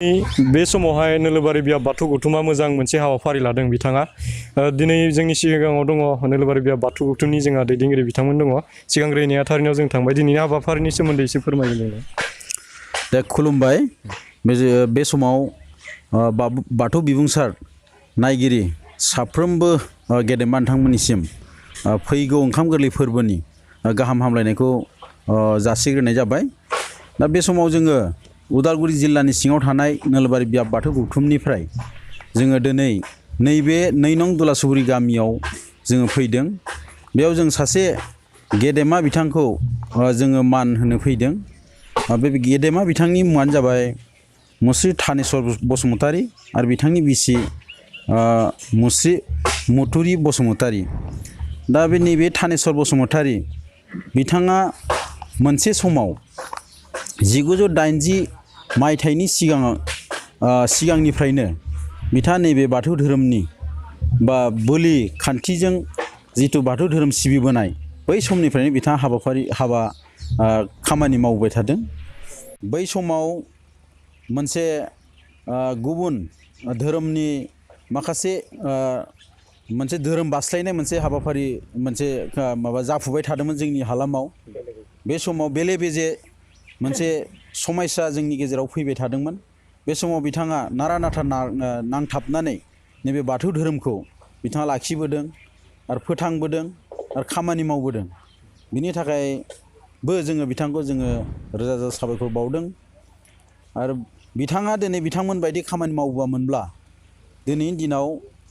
बे समावहाय नोलोबारि बियाब बाथौ गौथुमा मोजां मोनसे हाबाफारि लादों बिथाङा दिनै जोंनि सिगाङाव दङ नोलोबारि बियाब बाथौ गौथुमनि जोंहा दैदेनगिरि बिथांमोन दङ सिगांग्रो नेहाथारिनाव जों थांबाय दिनैनि हाबाफारिनि सोमोन्दै एसे फोरमायनो दा खुलुमबाय बे समाव बाथौ बिबुंसार नायगिरि साफ्रोमबो गेदेमा नोंथांमोननिसिम फैगौ ओंखाम गोरलै फोरबोनि गाहाम हामलायनायखौ जासिग्रोनाय जाबाय। दा बे समाव जोङो उदालगुरि जिल्लानि सिङाव थानाय नोलोबारि बियाब बाथौ गौथुमनिफ्राय जोङो दिनै नैबे 2 नं दुलासुगुरि गामियाव जोङो फैदों। बेयाव जों सासे गेदेमा बिथांखौ जोङो मान होनो फैदों। बे गेदेमा बिथांनि मुङानो जाबाय मुस्रि थानेस्वर बसुमतारी आरो बिथांनि बिसि मुस्रि मुथुरि बसुमतारी। दा बे नैबे थानेस्वर बसुमतारी बिथाङा मोनसे समाव 1980 मायथाइनि सिगांनिफ्रायनो बिथाङा नैबे बाथौ धोरोमनि बा बोलि खान्थिजों जिथु बाथौ धोरोम सिबिबोनाय बै समनिफ्रायनो बिथाङा खामानि मावबाय थादों। बै समाव मोनसे गुबुन धोरोमनि माखासे मोनसे धोरोम बास्लायनाय मोनसे हाबाफारि मोनसे जाफुबाय थादोंमोन जोंनि हालामाव। बे समाव बेले बेजे मोनसे समस्या जोंनि गेजेराव फैबाय थादोंमोन। बे समाव बिथाङा नारा नाथा नांथाबनानै नैबे बाथौ धोरोमखौ बिथाङा लाखिबोदों आरो फोथांबोदों आरो खामानि मावबोदों। बिनि थाखायबो जोङो बिथांखौ रोजा रोजा साबायखर बावदों। आरो बिथाङा दिनै बिथांमोन बायदि खामानि मावबोआमोनब्ला दिनैनि दिनाव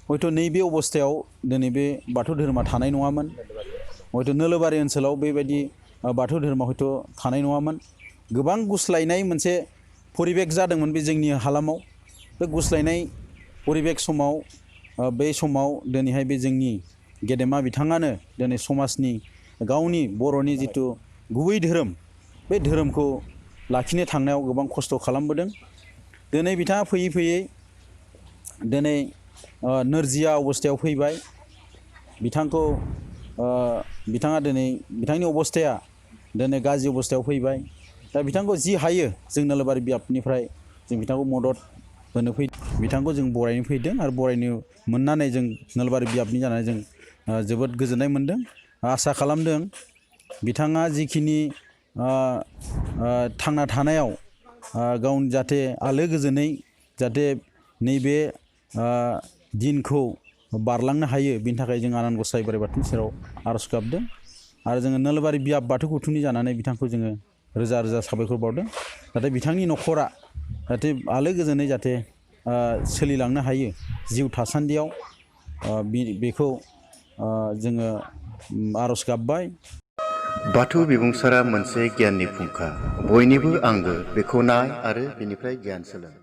हयथ' नैबे अबस्थायाव दिनै बे बाथौ धोरोमा थानाय नङामोन। हयथ' नोलोबारि ओनसोलाव बेबायदि बाथौ धोरोमा हयथ' थानाय नङामोन। गोबां गुस्लायनाय मोनसे परिबेक जादोंमोन बे जोंनि हालामाव। बे गुस्लायनाय परिबेक समाव बे समाव दिनैहाय बे जोंनि गेदेमा बिथाङानो दिनै समाजनि गावनि बर'नि जिथु गुबै धोरोम बे धोरोमखौ लाखिनो थांनायाव गोबां खस्थ' खालामबोदों। दिनै बिथाङा फैयै फैयै दिनै नोरजिया अबस्थायाव फैबाय। बिथाङा दिनै बिथांनि अबस्थाया दिनै गाज्रि अबस्थायाव फैबाय। दा बिथांखौ जि हायो जों नोलोबारि बियाबनिफ्राय जों बिथांखौ मदद होनो बिथांखौ जों बरायनो फैदों आरो बरायनो मोननानै जों नोलोबारि बियाबनि जानानै जों जोबोद गोजोननाय मोनदों। आसा खालामदों बिथाङा जिखिनि थांना थानायाव गावनि जाहाथे आलो गोजोनै जाहाथे नैबे दिनखौ बारलांनो हायो बिनि थाखाय जों आनान गसाइ बोराइ बाथौनि सेराव आर'ज गाबदों। आरो जोङो नोलोबारि बियाब बाथौ गौथुमनि जानानै बिथांखौ जोङो रोजा रोजा साबायखर बावदों। जाहाथे बिथांनि न'खरा जाहाथे आलो गोजोनै जाहाथे सोलिलांनो हायो जिउ थासान्दियाव बेखौ जोङो आर'ज गाबबाय। बाथौ बिबुंसारा मोनसे गियाननि फुंखा बयनिबो आंगो बेखौ नाय आरो बिनिफ्राय गियान सोलों।